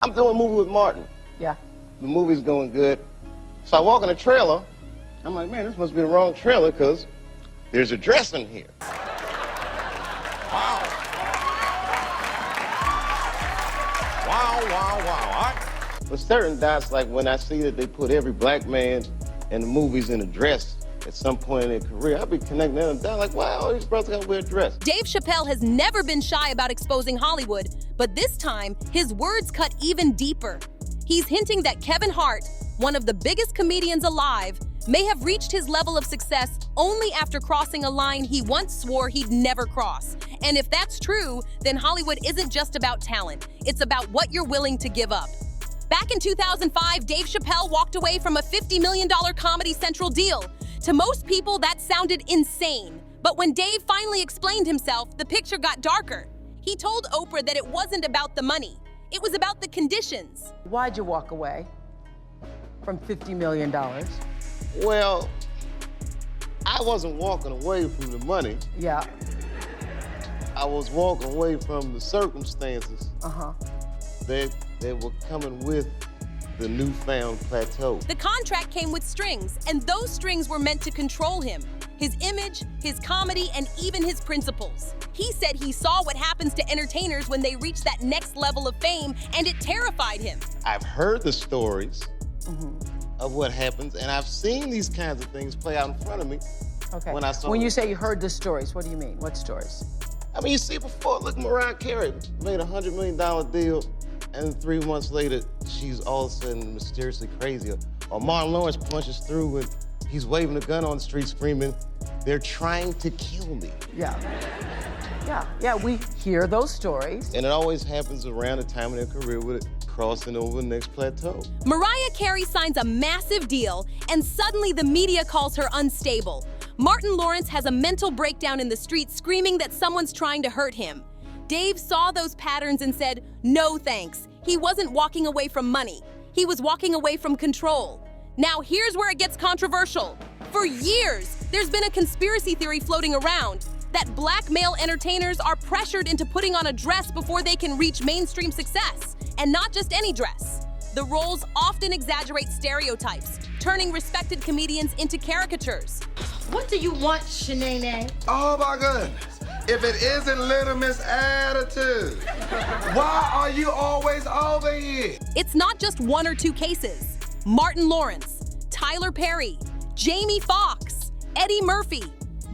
I'm doing a movie with Martin. Yeah. The movie's going good. So I walk in the trailer. I'm like, man, this must be the wrong trailer because there's a dress in here. Wow. Wow, wow, wow. But certain dots, like when I see that they put every black man in the movies in a dress at some point in their career, I'll be connecting them down like, wow, all these brothers gotta wear a dress. Dave Chappelle has never been shy about exposing Hollywood, but this time, his words cut even deeper. He's hinting that Kevin Hart, one of the biggest comedians alive, may have reached his level of success only after crossing a line he once swore he'd never cross. And if that's true, then Hollywood isn't just about talent, it's about what you're willing to give up. Back in 2005, Dave Chappelle walked away from a $50 million Comedy Central deal. To most people, that sounded insane. But when Dave finally explained himself, the picture got darker. He told Oprah that it wasn't about the money. It was about the conditions. Why'd you walk away from $50 million? Well, I wasn't walking away from the money. Yeah. I was walking away from the circumstances Uh-huh. that were coming with the newfound plateau. The contract came with strings, and those strings were meant to control him. His image, his comedy, and even his principles. He said he saw what happens to entertainers when they reach that next level of fame, and it terrified him. I've heard the stories of what happens, and I've seen these kinds of things play out in front of me. Okay. When you say you heard the stories, what do you mean? What stories? I mean, you see before, look, Mariah Carey made a $100 million deal, and 3 months later, she's all of a sudden mysteriously crazy. Or Martin Lawrence punches through and he's waving a gun on the street screaming, "They're trying to kill me." Yeah. Yeah, we hear those stories. And it always happens around the time of their career with it crossing over the next plateau. Mariah Carey signs a massive deal, and suddenly the media calls her unstable. Martin Lawrence has a mental breakdown in the street screaming that someone's trying to hurt him. Dave saw those patterns and said, no thanks. He wasn't walking away from money. He was walking away from control. Now here's where it gets controversial. For years, there's been a conspiracy theory floating around that black male entertainers are pressured into putting on a dress before they can reach mainstream success. And not just any dress. The roles often exaggerate stereotypes, turning respected comedians into caricatures. What do you want, Shanae? Oh my goodness. If it isn't Little Miss Attitude, why are you always over here? It's not just one or two cases. Martin Lawrence, Tyler Perry, Jamie Foxx, Eddie Murphy.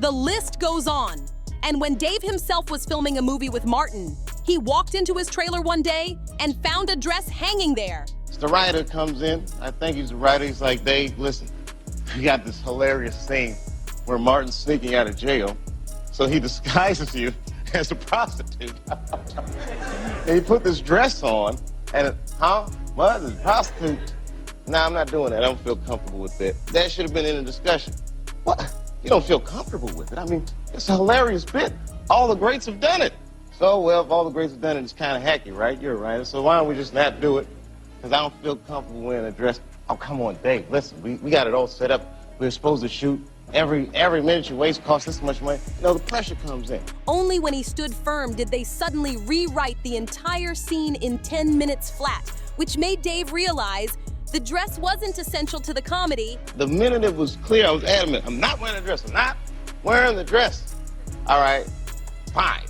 The list goes on. And when Dave himself was filming a movie with Martin, he walked into his trailer one day and found a dress hanging there. The writer comes in, I think he's the writer, he's like, Dave, listen, we got this hilarious scene where Martin's sneaking out of jail, so he disguises you as a prostitute. And he put this dress on, and what, a prostitute? Nah, I'm not doing that, I don't feel comfortable with that. That should have been in the discussion. What? You don't feel comfortable with it? I mean, it's a hilarious bit. All the greats have done it. So, well, if all the greats have done it, it's kind of hacky, right? You're a writer, so why don't we just not do it? Because I don't feel comfortable wearing a dress. Oh, come on, Dave, listen, we got it all set up. We're supposed to shoot. Every minute you waste costs this much money. You know, the pressure comes in. Only when he stood firm did they suddenly rewrite the entire scene in 10 minutes flat, which made Dave realize the dress wasn't essential to the comedy. The minute it was clear, I was adamant, I'm not wearing a dress, I'm not wearing the dress. All right, fine,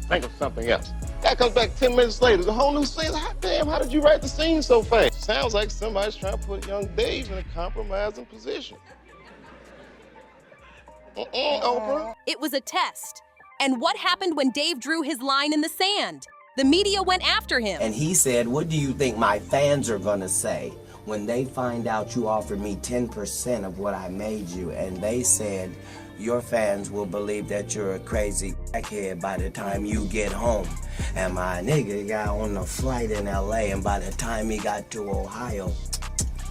think of something else. That comes back 10 minutes later, the whole new scene. Hot damn, how did you write the scene so fast? Sounds like somebody's trying to put young Dave in a compromising position. Oprah? It was a test. And what happened when Dave drew his line in the sand? The media went after him. And he said, what do you think my fans are gonna say when they find out you offered me 10% of what I made you? And they said, your fans will believe that you're a crazy crackhead by the time you get home. And my nigga got on a flight in LA, and by the time he got to Ohio,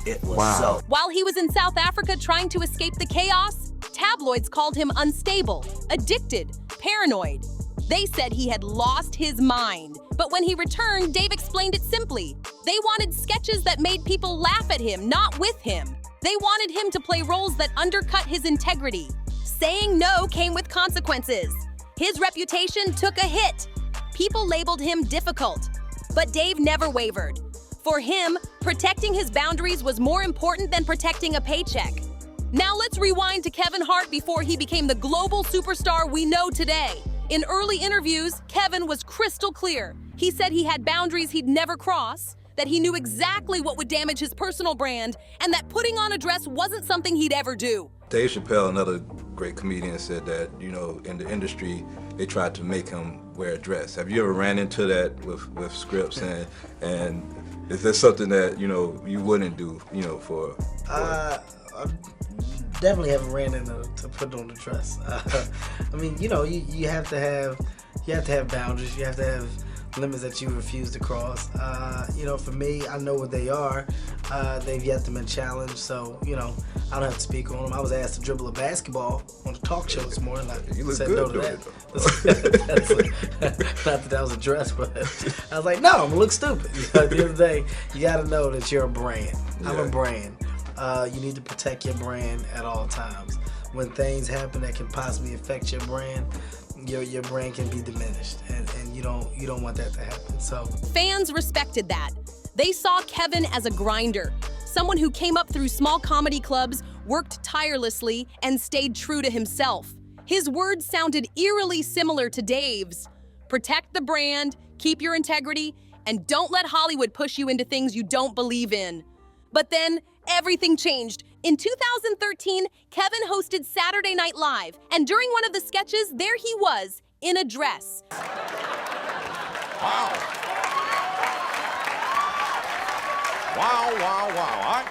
it was so. While he was in South Africa trying to escape the chaos, tabloids called him unstable, addicted, paranoid. They said he had lost his mind. But when he returned, Dave explained it simply. They wanted sketches that made people laugh at him, not with him. They wanted him to play roles that undercut his integrity. Saying no came with consequences. His reputation took a hit. People labeled him difficult. But Dave never wavered. For him, protecting his boundaries was more important than protecting a paycheck. Now let's rewind to Kevin Hart before he became the global superstar we know today. In early interviews, Kevin was crystal clear. He said he had boundaries he'd never cross, that he knew exactly what would damage his personal brand, and that putting on a dress wasn't something he'd ever do. Dave Chappelle, another great comedian, said that, in the industry, they tried to make him wear a dress. Have you ever ran into that with scripts, and is there something that, you wouldn't do, for I definitely haven't ran into to put on the dress. I mean, you have to have boundaries. You have to have limits that you refuse to cross. For me, I know what they are. They've yet to been challenged, so I don't have to speak on them. I was asked to dribble a basketball on a talk show this morning. You look said good no to doing that. Not that that was a dress, but I was like, no, I'm gonna look stupid. At the end of the day, you got to know that you're a brand. I'm a brand. You need to protect your brand at all times. When things happen that can possibly affect your brand, your brand can be diminished, and you don't want that to happen. So fans respected that. They saw Kevin as a grinder, someone who came up through small comedy clubs, worked tirelessly, and stayed true to himself. His words sounded eerily similar to Dave's. Protect the brand, keep your integrity, and don't let Hollywood push you into things you don't believe in. But then, everything changed. In 2013, Kevin hosted Saturday Night Live, and during one of the sketches, there he was, in a dress. Wow. Wow, wow, wow.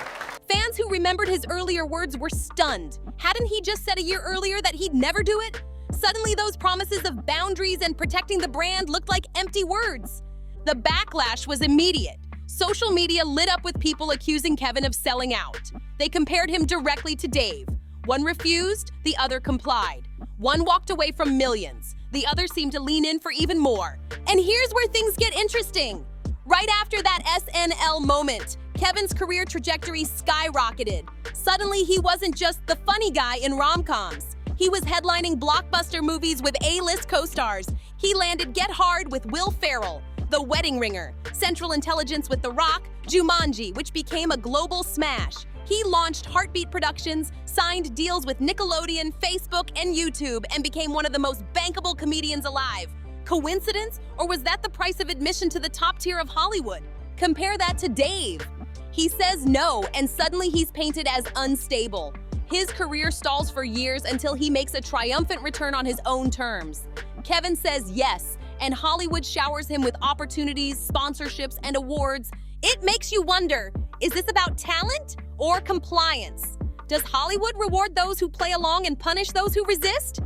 Fans who remembered his earlier words were stunned. Hadn't he just said a year earlier that he'd never do it? Suddenly, those promises of boundaries and protecting the brand looked like empty words. The backlash was immediate. Social media lit up with people accusing Kevin of selling out. They compared him directly to Dave. One refused, the other complied. One walked away from millions. The other seemed to lean in for even more. And here's where things get interesting. Right after that SNL moment, Kevin's career trajectory skyrocketed. Suddenly, he wasn't just the funny guy in rom-coms. He was headlining blockbuster movies with A-list co-stars. He landed Get Hard with Will Ferrell, The Wedding Ringer, Central Intelligence with The Rock, Jumanji, which became a global smash. He launched Heartbeat Productions, signed deals with Nickelodeon, Facebook, and YouTube, and became one of the most bankable comedians alive. Coincidence? Or was that the price of admission to the top tier of Hollywood? Compare that to Dave. He says no, and suddenly he's painted as unstable. His career stalls for years until he makes a triumphant return on his own terms. Kevin says yes, and Hollywood showers him with opportunities, sponsorships, and awards. It makes you wonder, is this about talent or compliance? Does Hollywood reward those who play along and punish those who resist?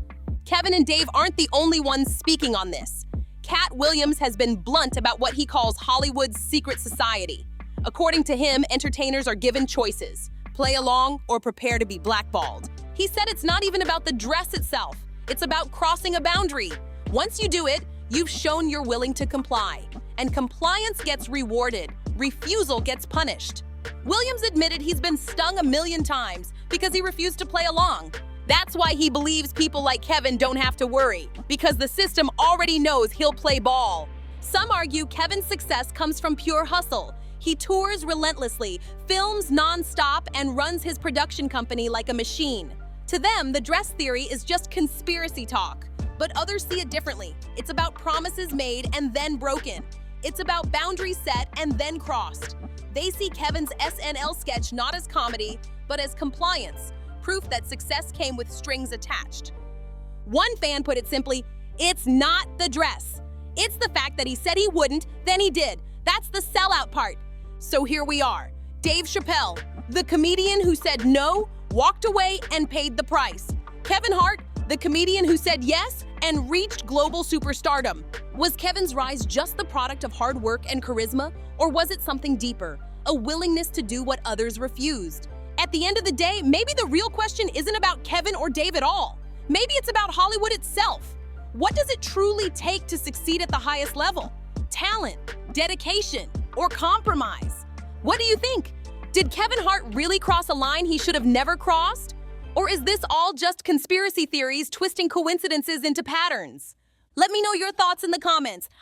Kevin and Dave aren't the only ones speaking on this. Cat Williams has been blunt about what he calls Hollywood's secret society. According to him, entertainers are given choices: play along or prepare to be blackballed. He said it's not even about the dress itself. It's about crossing a boundary. Once you do it, you've shown you're willing to comply. And compliance gets rewarded. Refusal gets punished. Williams admitted he's been stung 1,000,000 times because he refused to play along. That's why he believes people like Kevin don't have to worry, because the system already knows he'll play ball. Some argue Kevin's success comes from pure hustle. He tours relentlessly, films non-stop, and runs his production company like a machine. To them, the dress theory is just conspiracy talk. But others see it differently. It's about promises made and then broken. It's about boundaries set and then crossed. They see Kevin's SNL sketch not as comedy, but as compliance, proof that success came with strings attached. One fan put it simply, it's not the dress. It's the fact that he said he wouldn't, then he did. That's the sellout part. So here we are. Dave Chappelle, the comedian who said no, walked away, and paid the price. Kevin Hart, the comedian who said yes and reached global superstardom. Was Kevin's rise just the product of hard work and charisma, or was it something deeper, a willingness to do what others refused? At the end of the day, maybe the real question isn't about Kevin or Dave at all. Maybe it's about Hollywood itself. What does it truly take to succeed at the highest level? Talent, dedication, or compromise? What do you think? Did Kevin Hart really cross a line he should have never crossed? Or is this all just conspiracy theories twisting coincidences into patterns? Let me know your thoughts in the comments.